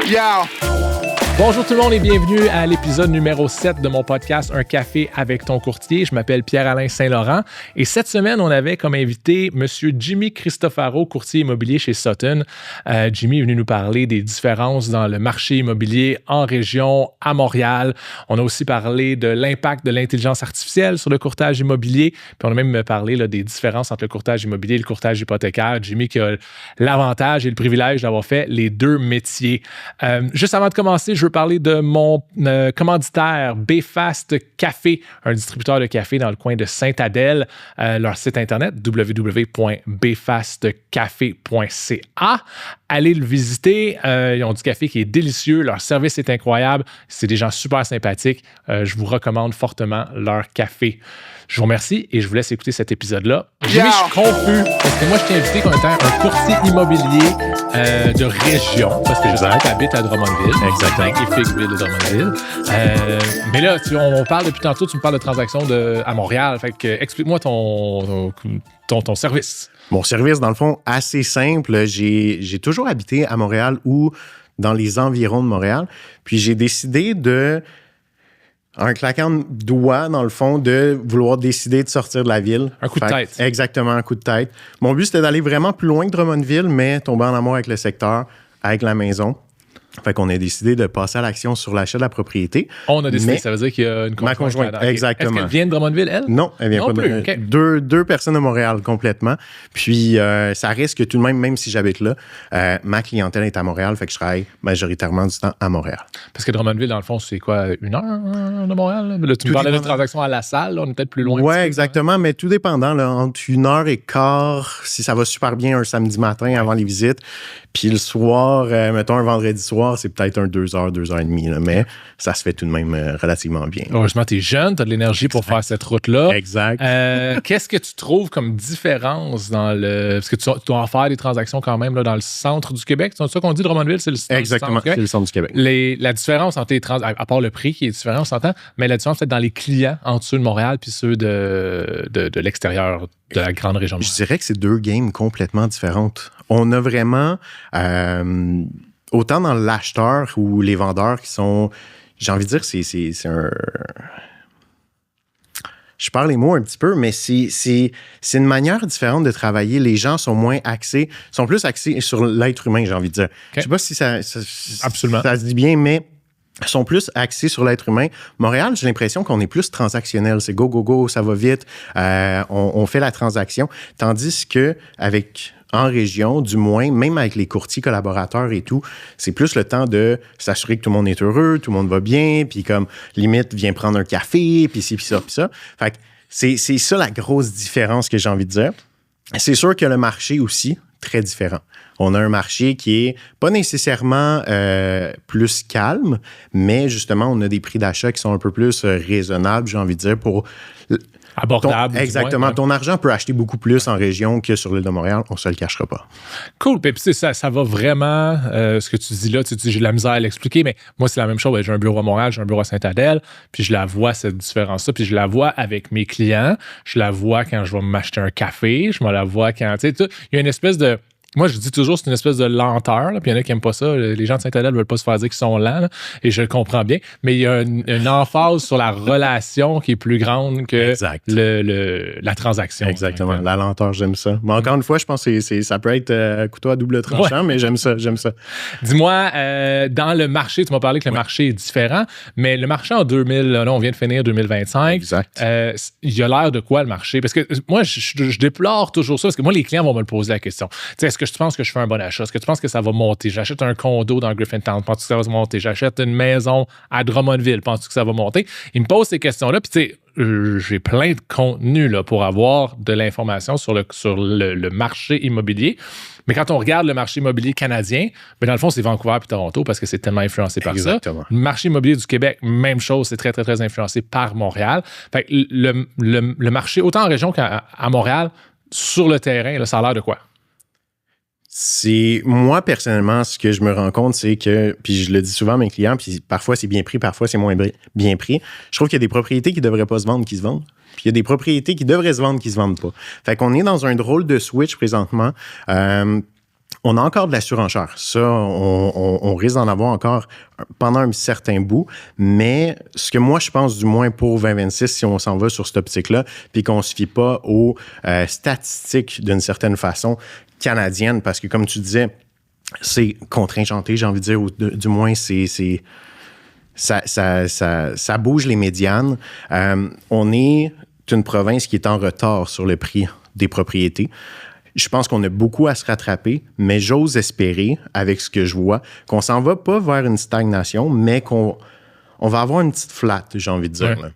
Yo! Bonjour tout le monde et bienvenue à l'épisode numéro 7 de mon podcast Un café avec ton courtier. Je m'appelle Pierre-Alain Saint-Laurent et cette semaine, on avait comme invité M. Jimmy Cristofaro, courtier immobilier chez Sutton. Jimmy est venu nous parler des différences dans le marché immobilier en région, à Montréal. On a aussi parlé de l'impact de l'intelligence artificielle sur le courtage immobilier. Puis on a même parlé là, des différences entre le courtage immobilier et le courtage hypothécaire. Jimmy qui a l'avantage et le privilège d'avoir fait les deux métiers. Juste avant de commencer, je veux parler de mon commanditaire BFast Café, un distributeur de café dans le coin de Sainte-Adèle. Leur site internet www.bfastcafé.ca. Allez le visiter. Ils ont du café qui est délicieux. Leur service est incroyable. C'est des gens super sympathiques. Je vous recommande fortement leur café. Je vous remercie et je vous laisse écouter cet épisode-là. Jimmy, je suis confus parce que moi, je t'ai invité comme étant un courtier immobilier de région parce que je habite à Drummondville. Exactement. Magnifique ville de Drummondville. Mais là, on parle depuis tantôt, tu me parles de transactions à Montréal. Fait que explique-moi ton service. Mon service, dans le fond, assez simple. J'ai toujours habité à Montréal ou dans les environs de Montréal. Puis j'ai décidé un claquant de doigts, dans le fond, de vouloir décider de sortir de la ville. Un coup de tête. Exactement, un coup de tête. Mon but, c'était d'aller vraiment plus loin que Drummondville, mais tomber en amour avec le secteur, avec la maison. Fait qu'on a décidé de passer à l'action sur l'achat de la propriété. On a décidé, ça veut dire qu'il y a une conjointe. Ma conjointe, exactement. Est-ce qu'elle vient de Drummondville, elle? Non, elle vient pas de Drummondville. Okay. Deux personnes de Montréal, complètement. Puis, ça reste que tout de même si j'habite là, ma clientèle est à Montréal, fait que je travaille majoritairement du temps à Montréal. Parce que Drummondville, dans le fond, c'est quoi, 1 heure de Montréal? Là, tu me parlais de transaction à la salle, là, on est peut-être plus loin. Oui, exactement, mais tout dépendant, là, entre 1h15, si ça va super bien un samedi matin avant les visites, puis le soir, mettons un vendredi soir, c'est peut-être un 2h, 2h30, là, mais ça se fait tout de même relativement bien. Heureusement, tu es jeune, tu as de l'énergie pour faire cette route-là. Exact. Qu'est-ce que tu trouves comme différence dans le... Parce que tu dois en faire des transactions quand même là, dans le centre du Québec. C'est ça qu'on dit, Drummondville, c'est le centre Exactement, du Québec. C'est le centre du Québec. La différence entre les transactions, à part le prix qui est différent, on s'entend, mais la différence peut-être dans les clients entre ceux de Montréal puis ceux de l'extérieur de la grande région de Montréal. Je dirais que c'est deux games complètement différentes. On a vraiment... autant dans l'acheteur ou les vendeurs qui sont... J'ai envie de dire, c'est un... Je parle les mots un petit peu, mais c'est une manière différente de travailler. Les gens sont plus axés sur l'être humain, j'ai envie de dire. Okay. Je sais pas si Absolument. Ça se dit bien, mais sont plus axés sur l'être humain. Montréal, j'ai l'impression qu'on est plus transactionnel. C'est go, go, go, ça va vite. On fait la transaction. Tandis que en région, du moins, même avec les courtiers collaborateurs et tout, c'est plus le temps de s'assurer que tout le monde est heureux, tout le monde va bien, puis comme, limite, viens prendre un café, puis ci, puis ça, puis ça. Fait que c'est ça la grosse différence que j'ai envie de dire. C'est sûr que le marché aussi, très différent. On a un marché qui est pas nécessairement plus calme, mais justement, on a des prix d'achat qui sont un peu plus raisonnables, j'ai envie de dire, pour... Abordable. Exactement. Ton argent peut acheter beaucoup plus en région que sur l'île de Montréal. On ne se le cachera pas. Cool. Puis ça va vraiment, ce que tu dis là, tu dis, j'ai de la misère à l'expliquer, mais moi, c'est la même chose. J'ai un bureau à Montréal, j'ai un bureau à Sainte-Adèle, puis je la vois, cette différence-là, puis je la vois avec mes clients. Je la vois quand je vais m'acheter un café. Je me la vois quand, tu sais, il y a une espèce de... Moi, je dis toujours c'est une espèce de lenteur, là, puis il y en a qui n'aiment pas ça. Les gens de Sainte-Adèle ne veulent pas se faire dire qu'ils sont lents, là, et je le comprends bien. Mais il y a une emphase sur la relation qui est plus grande que la transaction. Exactement. La lenteur, j'aime ça. Mais encore une fois, je pense que ça peut être couteau à double tranchant, mais j'aime ça. Dis-moi, dans le marché, tu m'as parlé que le marché est différent, mais le marché en 2000, là, on vient de finir 2025. Exact. Il a l'air de quoi, le marché? Parce que moi, je déplore toujours ça, parce que moi, les clients vont me le poser la question. Tu sais, est-ce que tu penses que je fais un bon achat? Est-ce que tu penses que ça va monter? J'achète un condo dans Griffintown. Penses-tu que ça va monter? J'achète une maison à Drummondville. Penses-tu que ça va monter? Ils me posent ces questions-là. Puis, tu sais, j'ai plein de contenu là, pour avoir de l'information sur le marché immobilier. Mais quand on regarde le marché immobilier canadien, ben dans le fond, c'est Vancouver et Toronto parce que c'est tellement influencé par Exactement. ça. Le marché immobilier du Québec, même chose, c'est très, très, très influencé par Montréal. Fait que le marché, autant en région qu'à Montréal, sur le terrain, là, ça a l'air de quoi? Moi, personnellement, ce que je me rends compte, c'est que, puis je le dis souvent à mes clients, puis parfois c'est bien pris, parfois c'est moins bien pris. Je trouve qu'il y a des propriétés qui ne devraient pas se vendre, qui se vendent. Puis il y a des propriétés qui devraient se vendre, qui ne se vendent pas. Fait qu'on est dans un drôle de switch présentement. On a encore de la surenchère. Ça, on risque d'en avoir encore pendant un certain bout. Mais ce que moi, je pense, du moins pour 2026, si on s'en va sur cette optique-là, puis qu'on ne se fie pas aux statistiques d'une certaine façon canadiennes, parce que comme tu disais, c'est contingenté, j'ai envie de dire, ou du moins, ça bouge les médianes. On est une province qui est en retard sur le prix des propriétés. Je pense qu'on a beaucoup à se rattraper, mais j'ose espérer, avec ce que je vois, qu'on s'en va pas vers une stagnation, mais qu'on va avoir une petite flat, j'ai envie de dire. Ouais.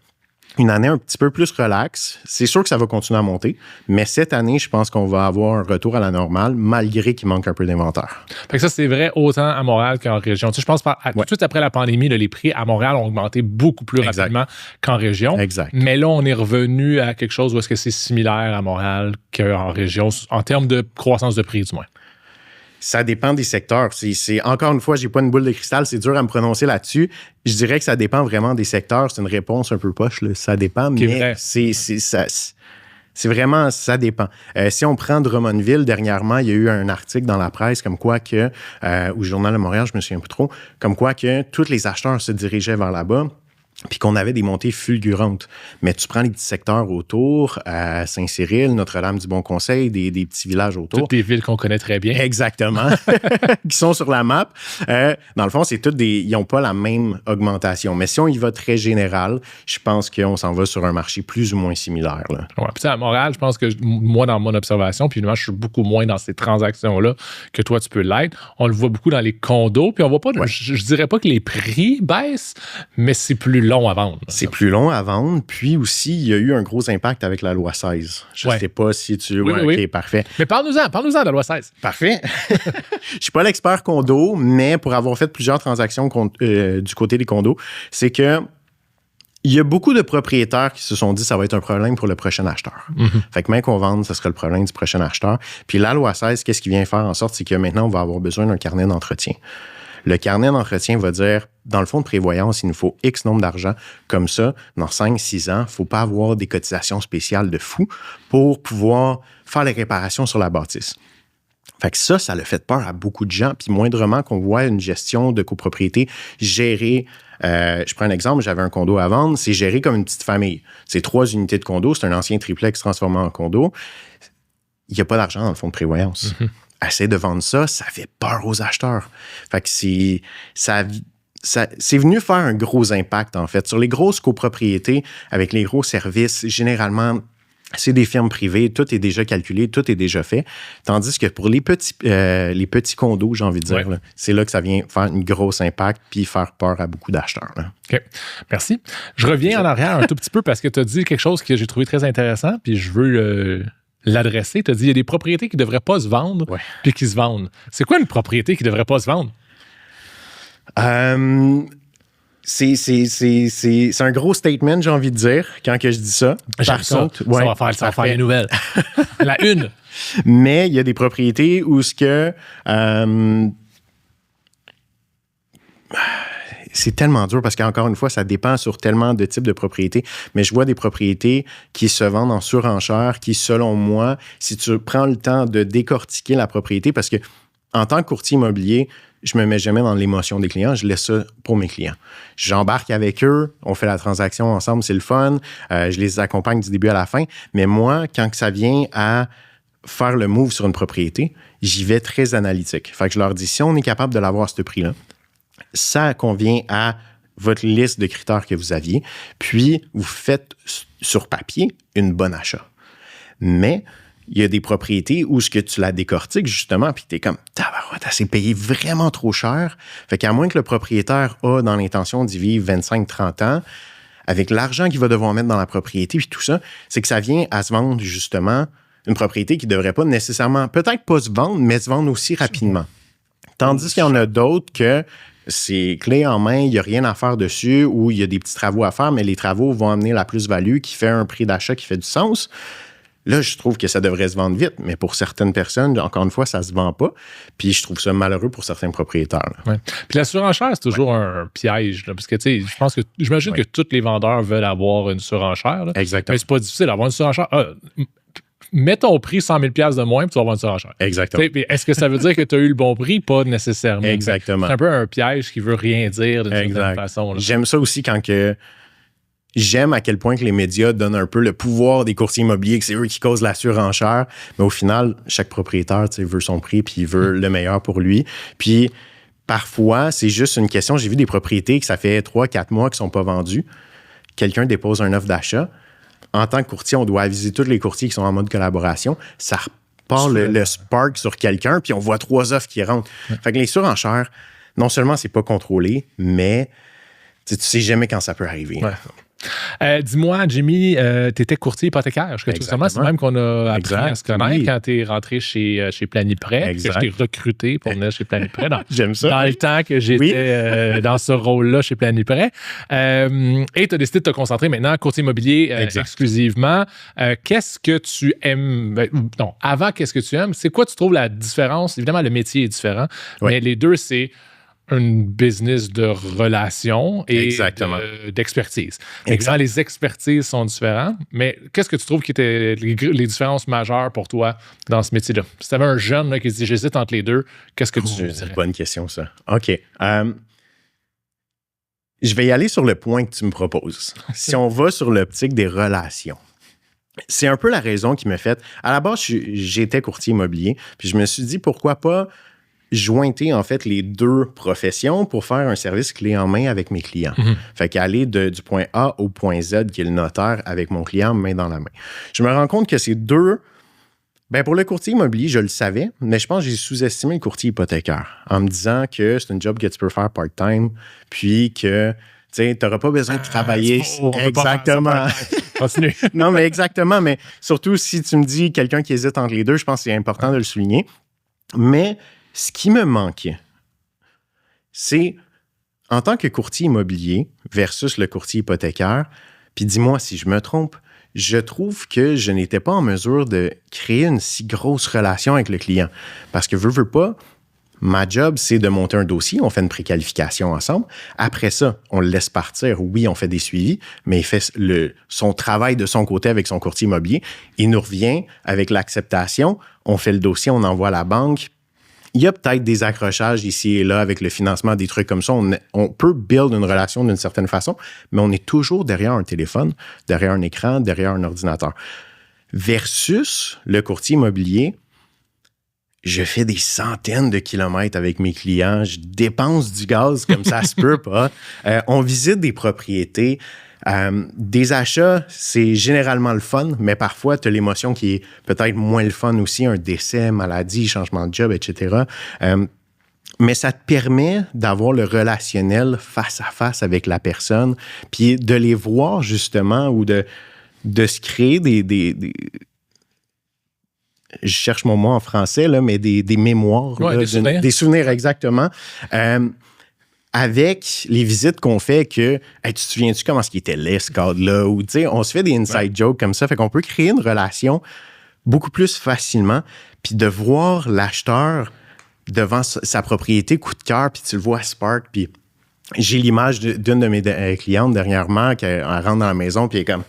Une année un petit peu plus relax. C'est sûr que ça va continuer à monter, mais cette année, je pense qu'on va avoir un retour à la normale, malgré qu'il manque un peu d'inventaire. Fait que ça, c'est vrai autant à Montréal qu'en région. Tu sais, je pense tout de suite après la pandémie, là, les prix à Montréal ont augmenté beaucoup plus rapidement qu'en région. Exact. Mais là, on est revenu à quelque chose où est-ce que c'est similaire à Montréal qu'en région, en termes de croissance de prix, du moins. Ça dépend des secteurs. Encore une fois, j'ai pas une boule de cristal, c'est dur à me prononcer là-dessus. Je dirais que ça dépend vraiment des secteurs. C'est une réponse un peu poche, là. Ça dépend, mais c'est vraiment, ça dépend. Si on prend Drummondville, dernièrement, il y a eu un article dans la presse comme quoi que, ou Journal de Montréal, je me souviens plus trop, comme quoi que tous les acheteurs se dirigeaient vers là-bas, puis qu'on avait des montées fulgurantes. Mais tu prends les petits secteurs autour, Saint-Cyril, Notre-Dame-du-Bon-Conseil, des petits villages autour. Toutes des villes qu'on connaît très bien. Exactement, qui sont sur la map. Dans le fond, c'est toutes ils n'ont pas la même augmentation. Mais si on y va très général, je pense qu'on s'en va sur un marché plus ou moins similaire. Là. Ouais, puis à Montréal, je pense que moi, dans mon observation, puis moi, je suis beaucoup moins dans ces transactions-là que toi, tu peux l'être. On le voit beaucoup dans les condos, puis on voit pas, je dirais pas que les prix baissent, mais c'est plus long à vendre. C'est plus long à vendre. Puis aussi, il y a eu un gros impact avec la loi 16. Je ne sais pas si tu... Oui. OK, parfait. Mais parle-nous-en de la loi 16. Parfait. Je ne suis pas l'expert condo, mais pour avoir fait plusieurs transactions du côté des condos, c'est que il y a beaucoup de propriétaires qui se sont dit que ça va être un problème pour le prochain acheteur. Mm-hmm. Fait que même qu'on vende, ce sera le problème du prochain acheteur. Puis la loi 16, qu'est-ce qui vient faire en sorte? C'est que maintenant, on va avoir besoin d'un carnet d'entretien. Le carnet d'entretien va dire, dans le fonds de prévoyance, il nous faut X nombre d'argent. Comme ça, dans 5-6 ans, il ne faut pas avoir des cotisations spéciales de fou pour pouvoir faire les réparations sur la bâtisse. Fait que ça l'a fait peur à beaucoup de gens. Puis moindrement qu'on voit une gestion de copropriété gérée, je prends un exemple, j'avais un condo à vendre, c'est géré comme une petite famille. C'est 3 unités de condo, c'est un ancien triplex transformé en condo. Il n'y a pas d'argent dans le fonds de prévoyance. Mm-hmm. Essayer de vendre ça fait peur aux acheteurs. Fait que c'est venu faire un gros impact, en fait. Sur les grosses copropriétés, avec les gros services, généralement, c'est des firmes privées, tout est déjà calculé, tout est déjà fait. Tandis que pour les petits condos, j'ai envie de dire, là, c'est là que ça vient faire un gros impact puis faire peur à beaucoup d'acheteurs. Là. OK. Merci. Je reviens en arrière un tout petit peu parce que tu as dit quelque chose que j'ai trouvé très intéressant, puis je veux... l'adresser, tu as dit il y a des propriétés qui ne devraient pas se vendre puis qui se vendent. C'est quoi une propriété qui ne devrait pas se vendre? C'est un gros statement, j'ai envie de dire, quand que je dis ça. Par contre, ça va faire les nouvelles. La une. Mais il y a des propriétés où ce que... c'est tellement dur parce qu'encore une fois, ça dépend sur tellement de types de propriétés. Mais je vois des propriétés qui se vendent en surenchère, qui, selon moi, si tu prends le temps de décortiquer la propriété, parce que en tant que courtier immobilier, je me mets jamais dans l'émotion des clients, je laisse ça pour mes clients. J'embarque avec eux, on fait la transaction ensemble, c'est le fun, je les accompagne du début à la fin. Mais moi, quand ça vient à faire le move sur une propriété, j'y vais très analytique. Fait que je leur dis, si on est capable de l'avoir à ce prix-là, ça convient à votre liste de critères que vous aviez, puis vous faites sur papier une bonne achat. Mais il y a des propriétés où ce que tu la décortiques justement, puis tu es comme, tabarouette, elle s'est payée vraiment trop cher. Fait qu'à moins que le propriétaire a dans l'intention d'y vivre 25-30 ans, avec l'argent qu'il va devoir mettre dans la propriété, puis tout ça, c'est que ça vient à se vendre justement une propriété qui ne devrait pas nécessairement, peut-être pas se vendre, mais se vendre aussi rapidement. Tandis qu'il y en a d'autres que c'est clé en main, il n'y a rien à faire dessus, ou il y a des petits travaux à faire, mais les travaux vont amener la plus-value qui fait un prix d'achat qui fait du sens. Là, je trouve que ça devrait se vendre vite, mais pour certaines personnes, encore une fois, ça ne se vend pas. Puis je trouve ça malheureux pour certains propriétaires. Ouais. Puis la surenchère, c'est toujours un piège. Là, parce que, tu sais, j'imagine que tous les vendeurs veulent avoir une surenchère. Là. Exactement. Mais c'est pas difficile d'avoir une surenchère. mets ton prix 100 000 $ de moins, puis tu vas vendre ça en cher. Exactement. Est-ce que ça veut dire que tu as eu le bon prix? Pas nécessairement. Exactement. C'est un peu un piège qui veut rien dire d'une certaine façon. Là. J'aime ça aussi quand que... J'aime à quel point que les médias donnent un peu le pouvoir des courtiers immobiliers, que c'est eux qui causent la surenchère. Mais au final, chaque propriétaire veut son prix puis il veut le meilleur pour lui. Puis parfois, c'est juste une question. J'ai vu des propriétés que ça fait 3-4 mois qui ne sont pas vendues. Quelqu'un dépose un offre d'achat. En tant que courtier, on doit aviser tous les courtiers qui sont en mode collaboration. Ça repart le spark sur quelqu'un, puis on voit 3 offres qui rentrent. Fait que les surenchères, non seulement c'est pas contrôlé, mais tu sais jamais quand ça peut arriver. Dis-moi, Jimmy, tu étais courtier hypothécaire. C'est même qu'on a appris à se connaître quand tu es rentré chez Planiprêt. Que je t'ai recruté pour venir chez Planiprêt. J'aime ça. Dans le temps que j'étais dans ce rôle-là chez Planiprêt. Et tu as décidé de te concentrer maintenant en courtier immobilier exclusivement. Qu'est-ce que tu aimes? Avant, qu'est-ce que tu aimes? C'est quoi tu trouves la différence? Évidemment, le métier est différent, mais les deux, c'est un business de relations et d'expertise. Exactement. Les expertises sont différentes, mais qu'est-ce que tu trouves qui étaient les différences majeures pour toi dans ce métier-là? Si tu avais un jeune là, qui se dit « j'hésite entre les deux », qu'est-ce que tu dirais? Bonne question, ça. OK. Je vais y aller sur le point que tu me proposes. Si on va sur l'optique des relations, c'est un peu la raison qui m'a fait... À la base, j'étais courtier immobilier, puis je me suis dit, pourquoi pas jointer, en fait, les deux professions pour faire un service clé en main avec mes clients. Fait qu'aller du point A au point Z, qui est le notaire, avec mon client main dans la main. Je me rends compte que ces deux... Ben pour le courtier immobilier, je le savais, mais je pense que j'ai sous-estimé le courtier hypothécaire en me disant que c'est un job que tu peux faire part-time, puis que tu n'auras pas besoin de travailler. Exactement. Continue. Non, mais exactement. Mais surtout, si tu me dis quelqu'un qui hésite entre les deux, je pense que c'est important de le souligner. Mais ce qui me manquait, c'est en tant que courtier immobilier versus le courtier hypothécaire, puis dis-moi si je me trompe, je trouve que je n'étais pas en mesure de créer une si grosse relation avec le client. Parce que veux pas, ma job, c'est de monter un dossier, on fait une préqualification ensemble. Après ça, on le laisse partir. Oui, on fait des suivis, mais il fait son travail de son côté avec son courtier immobilier. Il nous revient avec l'acceptation, on fait le dossier, on envoie à la banque. Il y a peut-être des accrochages ici et là avec le financement, des trucs comme ça. On peut build une relation d'une certaine façon, mais on est toujours derrière un téléphone, derrière un écran, derrière un ordinateur. Versus le courtier immobilier, je fais des centaines de kilomètres avec mes clients, je dépense du gaz comme ça se peut pas. On visite des propriétés. Des achats, c'est généralement le fun, mais parfois, tu as l'émotion qui est peut-être moins le fun aussi, un décès, maladie, changement de job, etc. Mais ça te permet d'avoir le relationnel face à face avec la personne, puis de les voir justement ou de se créer des je cherche mon mot en français, là, mais des mémoires. Ouais, là, des souvenirs, exactement. Avec les visites qu'on fait que hey, tu te souviens-tu comment ce qui était laid, ce cadre-là? Ou tu sais, on se fait des inside jokes comme ça. Fait qu'on peut créer une relation beaucoup plus facilement. Puis de voir l'acheteur devant sa propriété coup de cœur, puis tu le vois spark. Puis j'ai l'image d'une de mes clientes dernièrement qui rentre dans la maison, puis elle est comme...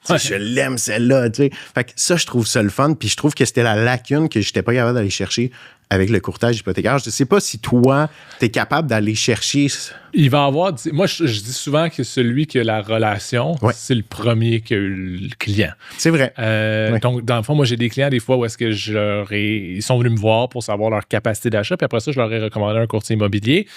Je l'aime, celle-là. Tu sais. Fait que ça, je trouve ça le fun. Puis je trouve que c'était la lacune que je n'étais pas capable d'aller chercher avec le courtage hypothécaire. Je ne sais pas si toi, tu es capable d'aller chercher... Il va avoir... Moi, je dis souvent que celui qui a la relation, c'est le premier qui a eu le client. C'est vrai. Donc, dans le fond, moi, j'ai des clients des fois où est-ce que ils sont venus me voir pour savoir leur capacité d'achat. Puis après ça, je leur ai recommandé un courtier immobilier.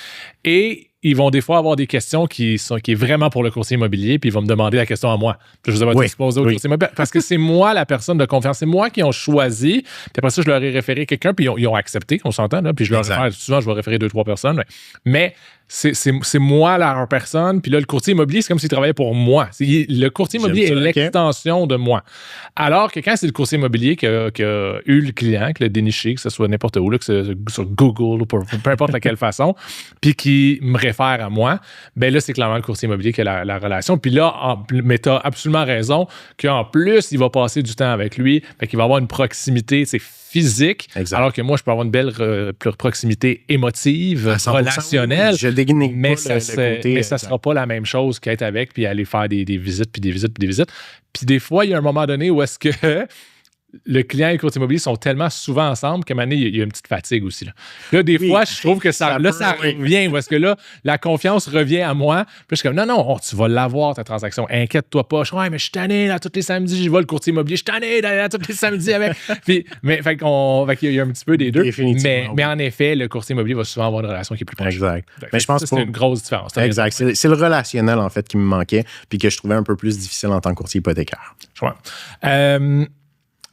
Et ils vont des fois avoir des questions qui est vraiment pour le courtier immobilier, puis ils vont me demander la question à moi. Puis je vais exposer au courtier immobilier. Parce que c'est moi la personne de confiance. C'est moi qui ont choisi. Puis après ça, je leur ai référé quelqu'un, puis ils ont accepté, on s'entend. Là, puis je leur réfère, souvent, je vais référer 2-3 personnes. Mais c'est moi la personne. Puis là, le courtier immobilier, c'est comme s'il travaillait pour moi. Le courtier immobilier est l'extension de moi. Alors que quand c'est le courtier immobilier qui a eu le client, qui l'a déniché, que ce soit n'importe où, là, que ce soit sur Google ou peu importe de quelle façon, puis qui me réfère à moi, ben là, c'est clairement le courtier immobilier qui a la relation. Puis là, mais tu as absolument raison qu'en plus, il va passer du temps avec lui, fait qu'il va avoir une proximité, c'est physique, alors que moi, je peux avoir une belle proximité émotive, relationnelle, mais ça ne sera pas la même chose qu'être avec, puis aller faire des visites, puis des visites, puis des visites. Puis des fois, il y a un moment donné où est-ce que le client et le courtier immobilier sont tellement souvent ensemble qu'à un moment donné, il y a une petite fatigue aussi. Là, des fois, je trouve que ça revient, parce que là, la confiance revient à moi. Puis je suis comme, non, tu vas l'avoir, ta transaction. Inquiète-toi pas. Je suis, ouais, mais je suis tanné, là, tous les samedis, je vais le courtier immobilier. Je suis tanné, là, tous les samedis avec. Puis, fait qu'il y a un petit peu des deux. Mais en effet, le courtier immobilier va souvent avoir une relation qui est plus proche. Exact. Mais je pense que c'est une grosse différence. Exact. C'est le relationnel, en fait, qui me manquait, puis que je trouvais un peu plus difficile en tant que courtier hypothécaire. Je vois.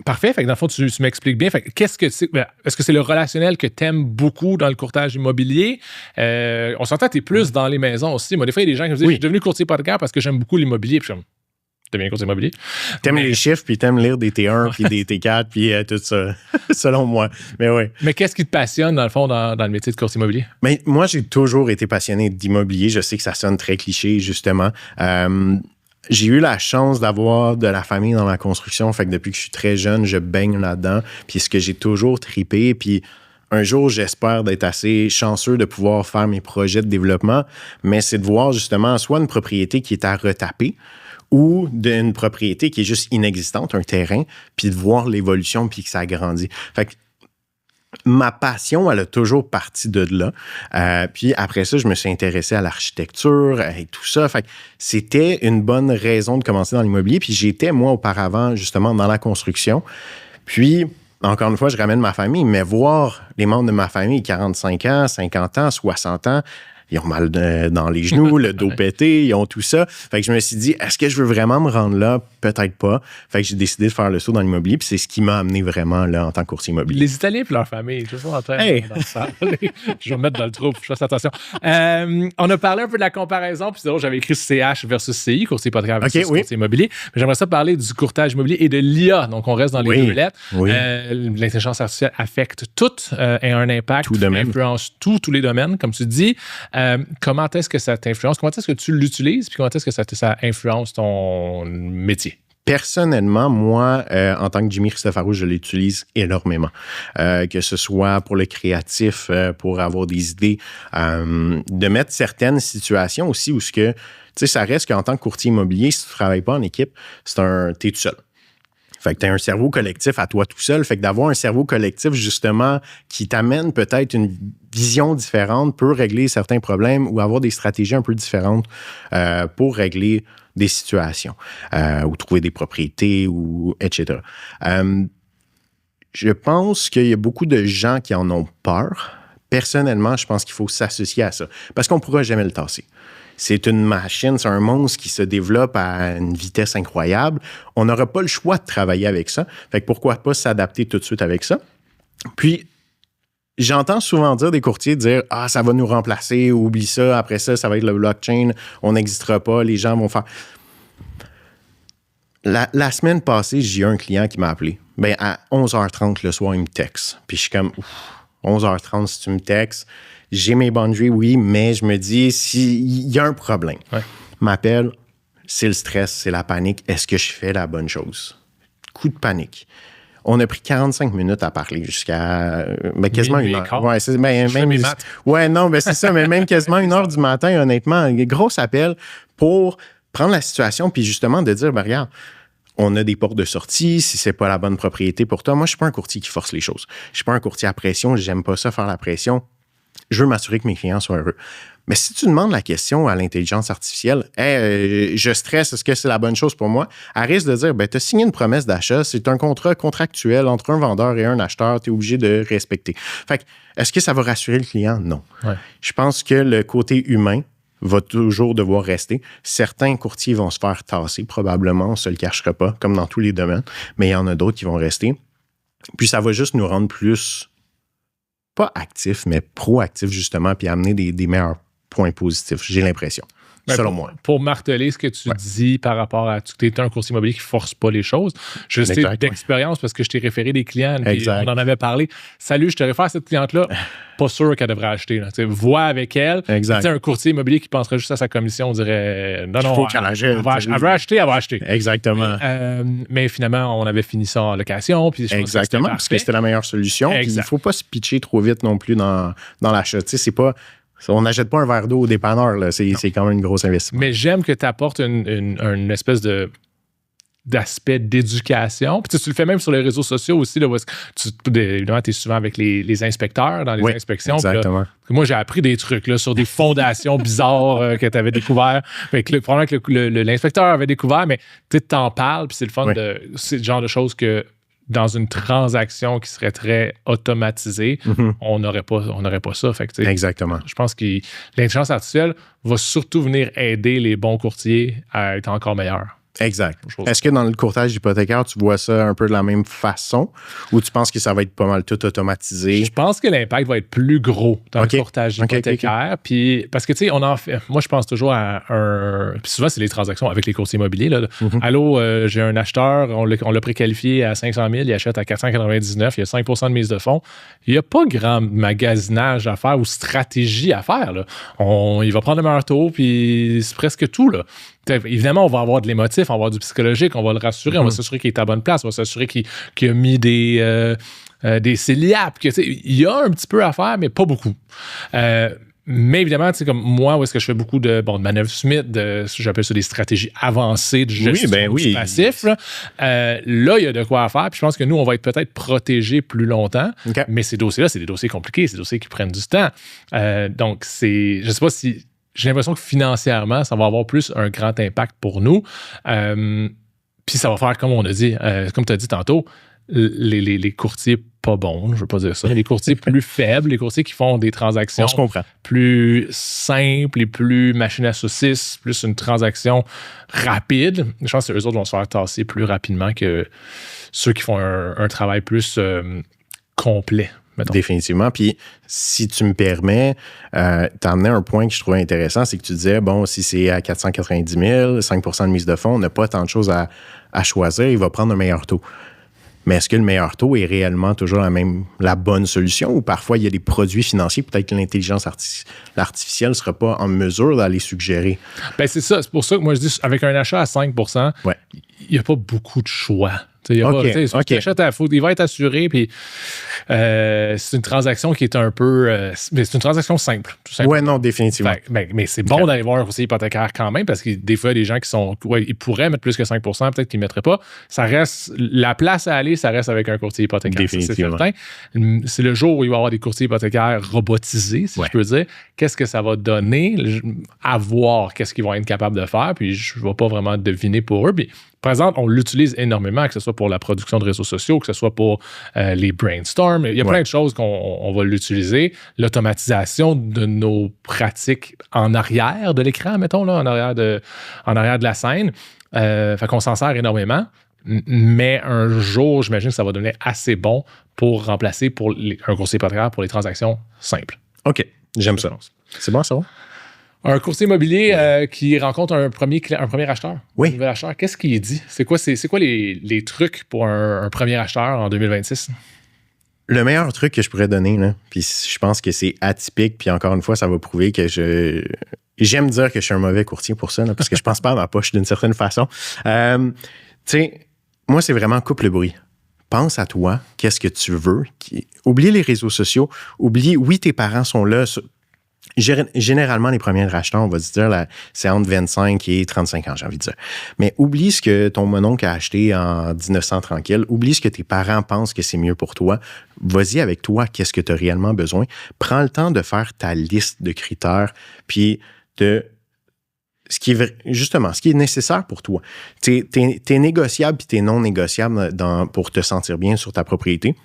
Parfait. Fait que dans le fond, tu m'expliques bien. Fait que est-ce que c'est le relationnel que tu aimes beaucoup dans le courtage immobilier? On s'entend que tu es plus dans les maisons aussi. Moi, des fois, il y a des gens qui me disent, je suis devenu courtier hypothécaire parce que j'aime beaucoup l'immobilier. Puis je suis deviens courtier immobilier. T'aimes les chiffres, puis t'aimes lire des T1, puis des T4, puis tout ça, selon moi. Mais oui. Mais qu'est-ce qui te passionne, dans le fond, dans le métier de courtier immobilier? Mais moi, j'ai toujours été passionné d'immobilier. Je sais que ça sonne très cliché, justement. J'ai eu la chance d'avoir de la famille dans la construction. Fait que depuis que je suis très jeune, je baigne là-dedans. Puis ce que j'ai toujours trippé. Puis un jour, j'espère d'être assez chanceux de pouvoir faire mes projets de développement. Mais c'est de voir justement soit une propriété qui est à retaper ou d'une propriété qui est juste inexistante, un terrain, puis de voir l'évolution puis que ça grandit. Fait que ma passion, elle a toujours parti de là. Puis après ça, je me suis intéressé à l'architecture et tout ça. Fait que c'était une bonne raison de commencer dans l'immobilier. Puis j'étais, moi, auparavant, justement, dans la construction. Puis, encore une fois, je ramène ma famille, mais voir les membres de ma famille, 45 ans, 50 ans, 60 ans, ils ont mal dans les genoux, le dos pété, ils ont tout ça. Fait que je me suis dit, est-ce que je veux vraiment me rendre là? Peut-être pas. Fait que j'ai décidé de faire le saut dans l'immobilier, puis c'est ce qui m'a amené vraiment là en tant que courtier immobilier. Les Italiens et leur famille, je suis en train de ça. Je vais me mettre dans le trou, je fasse attention. On a parlé un peu de la comparaison, puis c'est drôle, j'avais écrit CH versus CI, courtier hypothécaire versus courtier immobilier. Mais j'aimerais ça parler du courtage immobilier et de l'IA. Donc, on reste dans les deux lettres. Oui. L'intelligence artificielle affecte tout et a un impact, influence tous les domaines, comme tu dis. Comment est-ce que ça t'influence? Comment est-ce que tu l'utilises? Puis comment est-ce que ça influence ton métier? Personnellement, moi, en tant que Jimmy Cristofaro, je l'utilise énormément. Que ce soit pour le créatif, pour avoir des idées, de mettre certaines situations aussi où ça reste qu'en tant que courtier immobilier, si tu ne travailles pas en équipe, t'es tout seul. Fait que tu as un cerveau collectif à toi tout seul. Fait que d'avoir un cerveau collectif, justement, qui t'amène peut-être une vision différente peut régler certains problèmes ou avoir des stratégies un peu différentes pour régler des situations ou trouver des propriétés, ou etc. Je pense qu'il y a beaucoup de gens qui en ont peur. Personnellement, je pense qu'il faut s'associer à ça parce qu'on ne pourra jamais le tasser. C'est une machine, c'est un monstre qui se développe à une vitesse incroyable. On n'aura pas le choix de travailler avec ça. Fait que pourquoi pas s'adapter tout de suite avec ça? Puis, j'entends souvent dire des courtiers dire « Ah, ça va nous remplacer, oublie ça, après ça, ça va être le blockchain, on n'existera pas, les gens vont faire... » La semaine passée, j'ai eu un client qui m'a appelé. Ben, à 11h30 le soir, il me texte. Puis je suis comme « 11h30, si tu me textes... » J'ai mes boundaries, oui, mais je me dis, s'il y a un problème, m'appelle, c'est le stress, c'est la panique. Est-ce que je fais la bonne chose? Coup de panique. On a pris 45 minutes à parler jusqu'à quasiment une heure. Ouais, c'est c'est ça, mais même quasiment 1h du matin, honnêtement, un gros appel pour prendre la situation puis justement de dire, regarde, on a des portes de sortie, si c'est pas la bonne propriété pour toi. Moi, je suis pas un courtier qui force les choses. Je suis pas un courtier à pression, j'aime pas ça faire la pression. Je veux m'assurer que mes clients soient heureux. Mais si tu demandes la question à l'intelligence artificielle, je stresse, est-ce que c'est la bonne chose pour moi? Elle risque de dire, tu as signé une promesse d'achat, c'est un contrat contractuel entre un vendeur et un acheteur, tu es obligé de respecter. Fait que, est-ce que ça va rassurer le client? Non. Ouais. Je pense que le côté humain va toujours devoir rester. Certains courtiers vont se faire tasser, probablement, on ne se le cachera pas, comme dans tous les domaines, mais il y en a d'autres qui vont rester. Puis ça va juste nous rendre plus... pas actif, mais proactif, justement, puis amener des meilleurs points positifs, j'ai l'impression, selon moi. Pour marteler ce que tu dis par rapport à... Tu es un courtier immobilier qui ne force pas les choses. Je sais d'expérience parce que je t'ai référé des clients, puis on en avait parlé. Salut, je te réfère à cette cliente-là. Pas sûr qu'elle devrait acheter. Vois avec elle. Un courtier immobilier qui penserait juste à sa commission, on dirait non, elle va acheter. Exactement. Mais finalement, on avait fini ça en location. Puis exactement, parce que c'était la meilleure solution. Puis il ne faut pas se pitcher trop vite non plus dans l'achat. C'est pas... On n'achète pas un verre d'eau au dépanneur. Là. C'est quand même une grosse investissement. Mais j'aime que tu apportes une espèce d'aspect d'éducation. Puis tu le fais même sur les réseaux sociaux aussi. Là, où évidemment, tu es souvent avec les inspecteurs dans les inspections. Exactement. Là, moi, j'ai appris des trucs là, sur des fondations bizarres que tu avais découvert. Probablement que l'inspecteur avait découvert, mais tu t'en parles, puis c'est le fun c'est le genre de choses que dans une transaction qui serait très automatisée, on n'aurait pas ça. Fait que, exactement. Je pense que l'intelligence artificielle va surtout venir aider les bons courtiers à être encore meilleurs. Exact. Est-ce que dans le courtage hypothécaire, tu vois ça un peu de la même façon ou tu penses que ça va être pas mal tout automatisé? Je pense que l'impact va être plus gros dans le courtage hypothécaire. Puis, parce que, tu sais, on en fait. Moi, je pense toujours à un. Puis souvent, c'est les transactions avec les courtiers immobiliers. Là. Allô, j'ai un acheteur, on l'a préqualifié à 500 000, il achète à 499, il y a 5 % de mise de fonds. Il n'y a pas grand magasinage à faire ou stratégie à faire. Là. Il va prendre le meilleur taux, puis c'est presque tout. Là. Évidemment, on va avoir de l'émotif, on va avoir du psychologique, on va le rassurer, on va s'assurer qu'il est à bonne place, on va s'assurer qu'il a mis des céliapes. Il y a un petit peu à faire, mais pas beaucoup. Mais évidemment, comme moi, où est-ce que je fais beaucoup de manœuvres Smith, j'appelle ça des stratégies avancées de gestion du passif. Là, il y a de quoi à faire. Puis je pense que nous, on va être peut-être protégés plus longtemps. Mais ces dossiers-là, c'est des dossiers compliqués, c'est des dossiers qui prennent du temps. Donc, je ne sais pas si... J'ai l'impression que financièrement, ça va avoir plus un grand impact pour nous. Puis ça va faire, comme on a dit, comme tu as dit tantôt, les courtiers pas bons, je ne veux pas dire ça, les courtiers plus faibles, les courtiers qui font des transactions plus simples et plus machine à saucisses, plus une transaction rapide. Je pense que eux autres vont se faire tasser plus rapidement que ceux qui font un travail plus complet. Mettons. Définitivement. Puis, si tu me permets, t'as amené un point que je trouvais intéressant, c'est que tu disais, bon, si c'est à 490 000, 5 % de mise de fonds, on n'a pas tant de choses à choisir, il va prendre un meilleur taux. Mais est-ce que le meilleur taux est réellement toujours la bonne solution ou parfois il y a des produits financiers, peut-être que l'intelligence artificielle ne sera pas en mesure d'aller suggérer? Bien, c'est ça. C'est pour ça que moi je dis, avec un achat à 5 %, il n'y a pas beaucoup de choix. Il va être assuré, puis c'est une transaction qui est un peu... c'est une transaction simple. Oui, non, définitivement. Mais c'est bon d'aller voir un courtier hypothécaire quand même, parce que des fois, il y a des gens qui sont... ils pourraient mettre plus que 5 %, peut-être qu'ils ne mettraient pas. Ça reste... La place à aller, ça reste avec un courtier hypothécaire. Définitivement. C'est certain. C'est le jour où il va y avoir des courtiers hypothécaires robotisés, si je peux dire. Qu'est-ce que ça va donner? À voir qu'est-ce qu'ils vont être capables de faire, puis je ne vais pas vraiment deviner pour eux. Puis, par exemple, on l'utilise énormément, que ce soit pour la production de réseaux sociaux, que ce soit pour les brainstorms. Il y a plein de choses qu'on va l'utiliser. L'automatisation de nos pratiques en arrière de l'écran, mettons, là, en arrière de la scène. Fait qu'on s'en sert énormément. Mais un jour, j'imagine que ça va devenir assez bon pour remplacer un courtier hypothécaire pour les transactions simples. OK, j'aime ça. C'est bon, ça va? Un courtier immobilier qui rencontre un premier acheteur, un nouvel acheteur, qu'est-ce qu'il dit? C'est quoi les trucs pour un premier acheteur en 2026? Le meilleur truc que je pourrais donner, là, puis je pense que c'est atypique, puis encore une fois, ça va prouver que j'aime dire que je suis un mauvais courtier pour ça, là, parce que je pense pas à ma poche d'une certaine façon. Tu sais, moi, c'est vraiment coupe le bruit. Pense à toi, qu'est-ce que tu veux. Oublie les réseaux sociaux, oui, tes parents sont là. Généralement, les premiers racheteurs, on va se dire, c'est entre 25 et 35 ans, j'ai envie de dire. Mais oublie ce que ton mononcle a acheté en 1900 tranquille. Oublie ce que tes parents pensent que c'est mieux pour toi. Vas-y avec toi, qu'est-ce que tu as réellement besoin. Prends le temps de faire ta liste de critères, puis ce qui est nécessaire pour toi. T'es négociable puis t'es non négociable pour te sentir bien sur ta propriété.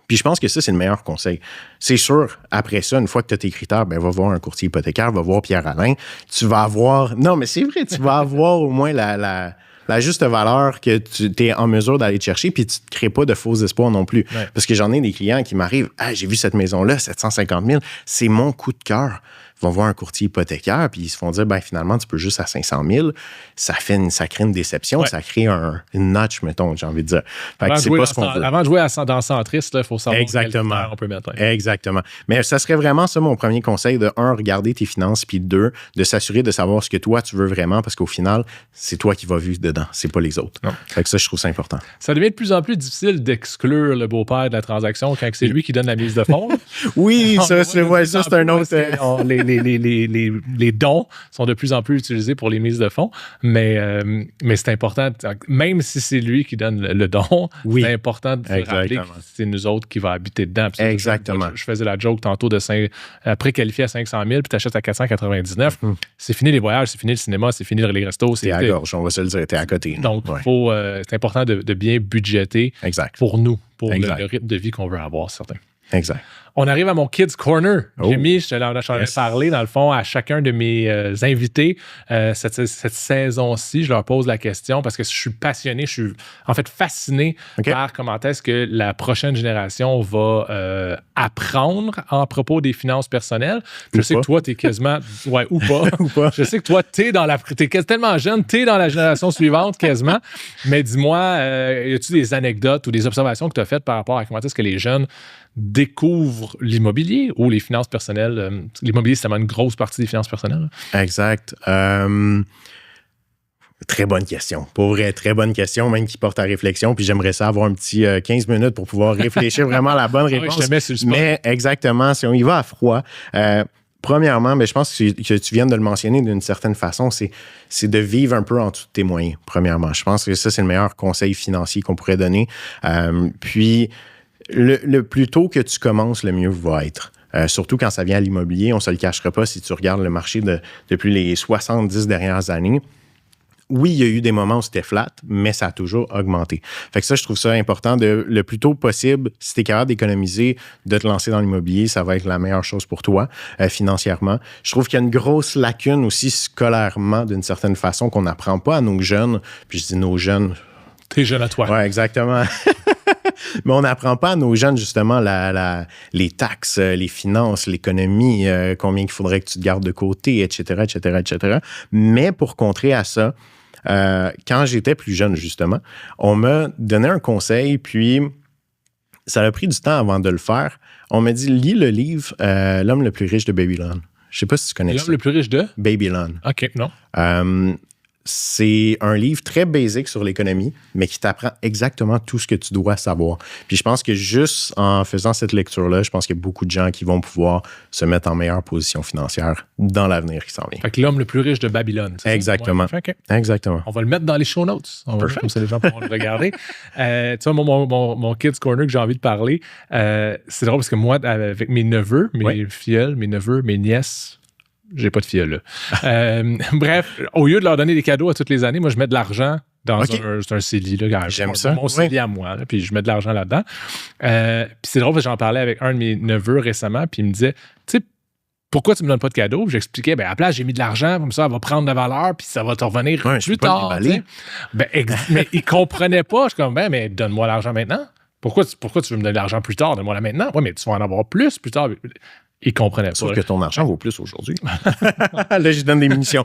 Puis je pense que ça, c'est le meilleur conseil. C'est sûr, après ça, une fois que tu as tes critères, va voir un courtier hypothécaire, va voir Pierre-Alain. Tu vas avoir... Non, mais c'est vrai, tu vas avoir au moins la juste valeur que tu es en mesure d'aller te chercher, puis tu ne te crées pas de faux espoirs non plus. Ouais. Parce que j'en ai des clients qui m'arrivent, « Ah, j'ai vu cette maison-là, 750 000, c'est mon coup de cœur. » Ils vont voir un courtier hypothécaire, puis ils se font dire, finalement, tu peux juste à 500 000. Ça crée une déception, ça crée une notch, mettons, j'ai envie de dire. Fait que c'est pas ce qu'on veut. Avant de jouer dans Centris, il faut savoir exactement. Quel on peut mettre. Exactement. Mais ça serait vraiment ça, mon premier conseil, de 1, regarder tes finances, puis 2, de s'assurer de savoir ce que toi, tu veux vraiment, parce qu'au final, c'est toi qui vas vivre dedans, c'est pas les autres. Non. Fait que ça, je trouve ça important. Ça devient de plus en plus difficile d'exclure le beau-père de la transaction quand c'est lui qui donne la mise de fonds. Oui, ça, c'est un autre... les dons sont de plus en plus utilisés pour les mises de fonds, mais c'est important, même si c'est lui qui donne le don, c'est important de se rappeler que c'est nous autres qui va habiter dedans. Exactement. Je faisais la joke tantôt de préqualifié à 500 000 puis tu achètes à 499. C'est fini les voyages, c'est fini le cinéma, c'est fini les restos. T'es à la gorge, on va se le dire, t'es à côté. Donc, c'est important de bien budgéter pour nous, pour le rythme de vie qu'on veut avoir, certains. Exact. On arrive à mon Kids Corner. Jimmy, j'en ai parlé, dans le fond, à chacun de mes invités cette saison-ci. Je leur pose la question parce que je suis passionné, je suis en fait fasciné par comment est-ce que la prochaine génération va apprendre en propos des finances personnelles. Je sais que toi, t'es quasiment... Ouais, ou pas. Je sais que toi, t'es tellement jeune, t'es dans la génération suivante quasiment. Mais dis-moi, y a-tu des anecdotes ou des observations que tu as faites par rapport à comment est-ce que les jeunes découvrent l'immobilier ou les finances personnelles? L'immobilier, c'est tellement une grosse partie des finances personnelles. Exact. Très bonne question. Pour vrai, très bonne question, même qui porte à réflexion. Puis j'aimerais ça avoir un petit 15 minutes pour pouvoir réfléchir vraiment à la bonne réponse. Je te mets sur le spot. Mais exactement, si on y va à froid... Premièrement, mais je pense que tu viens de le mentionner d'une certaine façon, c'est de vivre un peu en dessous de tes moyens, premièrement. Je pense que ça, c'est le meilleur conseil financier qu'on pourrait donner. Puis, le plus tôt que tu commences, le mieux va être. Surtout quand ça vient à l'immobilier, on ne se le cachera pas si tu regardes le marché depuis les 70 dernières années. Oui, il y a eu des moments où c'était flat, mais ça a toujours augmenté. Fait que ça, je trouve ça important le plus tôt possible, si tu es capable d'économiser, de te lancer dans l'immobilier, ça va être la meilleure chose pour toi, financièrement. Je trouve qu'il y a une grosse lacune aussi scolairement, d'une certaine façon, qu'on n'apprend pas à nos jeunes. Puis je dis nos jeunes... T'es jeune à toi. Oui, exactement. Mais on n'apprend pas à nos jeunes, justement, les taxes, les finances, l'économie, combien il faudrait que tu te gardes de côté, etc., etc., etc. Mais pour contrer à ça, quand j'étais plus jeune, justement, on m'a donné un conseil, puis ça a pris du temps avant de le faire. On m'a dit, lis le livre « L'homme le plus riche de Babylone ». Je ne sais pas si tu connais ça. L'homme le plus riche de? Babylone. OK, non. C'est un livre très basique sur l'économie, mais qui t'apprend exactement tout ce que tu dois savoir. Puis je pense que juste en faisant cette lecture-là, je pense qu'il y a beaucoup de gens qui vont pouvoir se mettre en meilleure position financière dans l'avenir qui s'en vient. Fait que l'homme le plus riche de Babylone, c'est exactement. ça? Ouais. Exactement. On va le mettre dans les show notes. Comme ça, les gens pourront le regarder. Tu vois, mon Kids Corner que j'ai envie de parler, c'est drôle parce que moi, avec mes neveux, mes filleuls, mes neveux, mes nièces, j'ai pas de filles là. Bref, au lieu de leur donner des cadeaux à toutes les années, moi, je mets de l'argent dans un CELI. Là, j'aime ça. Mon CELI à moi, là, puis je mets de l'argent là-dedans. Puis c'est drôle parce que j'en parlais avec un de mes neveux récemment, puis il me disait, tu sais, pourquoi tu me donnes pas de cadeaux? Puis j'expliquais, à la place, j'ai mis de l'argent, comme ça, elle va prendre de la valeur, puis ça va te revenir plus tard. Mais il comprenait pas. Je suis comme, mais donne-moi l'argent maintenant. Pourquoi tu veux me donner de l'argent plus tard? Donne-moi-la maintenant. Oui, mais tu vas en avoir plus tard. Il comprenait pas. Sauf que ton argent vaut plus aujourd'hui. Là, je donne des munitions.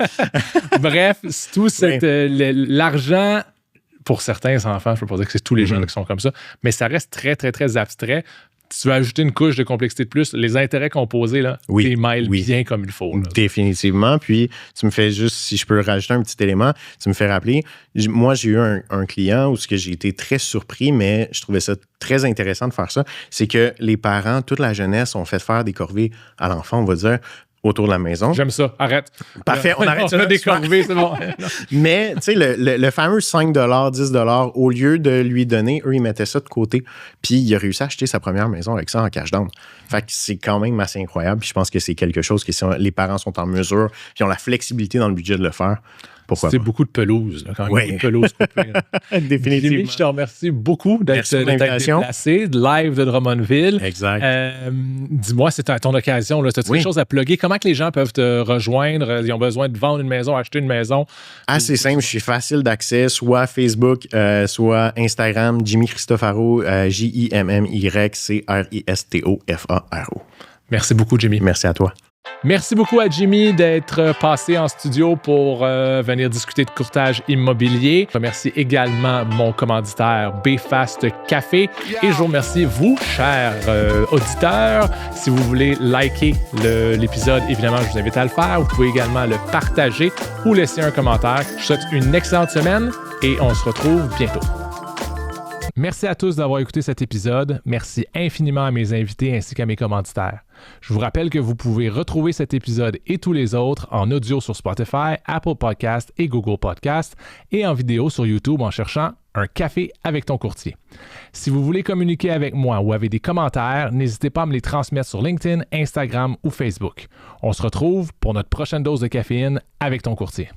Bref, c'est tout l'argent, pour certains enfants, je peux pas dire que c'est tous les jeunes qui sont comme ça, mais ça reste très, très, très abstrait. Tu vas ajouter une couche de complexité de plus. Les intérêts composés, là, t'es mêles bien comme il faut. Là. Définitivement. Puis, tu me fais juste, si je peux rajouter un petit élément, tu me fais rappeler, moi, j'ai eu un client où j'ai été très surpris, mais je trouvais ça très intéressant de faire ça. C'est que les parents, toute la jeunesse, ont fait faire des corvées à l'enfant, on va dire, autour de la maison. J'aime ça. Arrête. Parfait, on arrête ça. On a des corvées, c'est bon. Mais, tu sais, le fameux 5 $, 10 $, au lieu de lui donner, eux, ils mettaient ça de côté. Puis, il a réussi à acheter sa première maison avec ça en cash down. Fait que c'est quand même assez incroyable. Puis, je pense que c'est quelque chose que si les parents sont en mesure, puis ont la flexibilité dans le budget de le faire. Pourquoi c'est beaucoup de pelouse, là, quand même. Beaucoup de pelouse coupée. Définitivement. Jimmy, je te remercie beaucoup d'être déplacé, de live de Drummondville. Exact. Dis-moi, c'est ton occasion. Tu as quelque chose à plugger? Comment que les gens peuvent te rejoindre? Ils ont besoin de vendre une maison, acheter une maison? Assez simple, je suis facile d'accès, soit Facebook, soit Instagram, Jimmy Cristofaro, JIMMY-CRISTOFARO. Merci beaucoup, Jimmy. Merci à toi. Merci beaucoup à Jimmy d'être passé en studio pour venir discuter de courtage immobilier. Je remercie également mon commanditaire BFast Café et je vous remercie vous, chers auditeurs. Si vous voulez liker l'épisode, évidemment, je vous invite à le faire. Vous pouvez également le partager ou laisser un commentaire. Je vous souhaite une excellente semaine et on se retrouve bientôt. Merci à tous d'avoir écouté cet épisode. Merci infiniment à mes invités ainsi qu'à mes commanditaires. Je vous rappelle que vous pouvez retrouver cet épisode et tous les autres en audio sur Spotify, Apple Podcasts et Google Podcasts et en vidéo sur YouTube en cherchant un café avec ton courtier. Si vous voulez communiquer avec moi ou avez des commentaires, n'hésitez pas à me les transmettre sur LinkedIn, Instagram ou Facebook. On se retrouve pour notre prochaine dose de caféine avec ton courtier.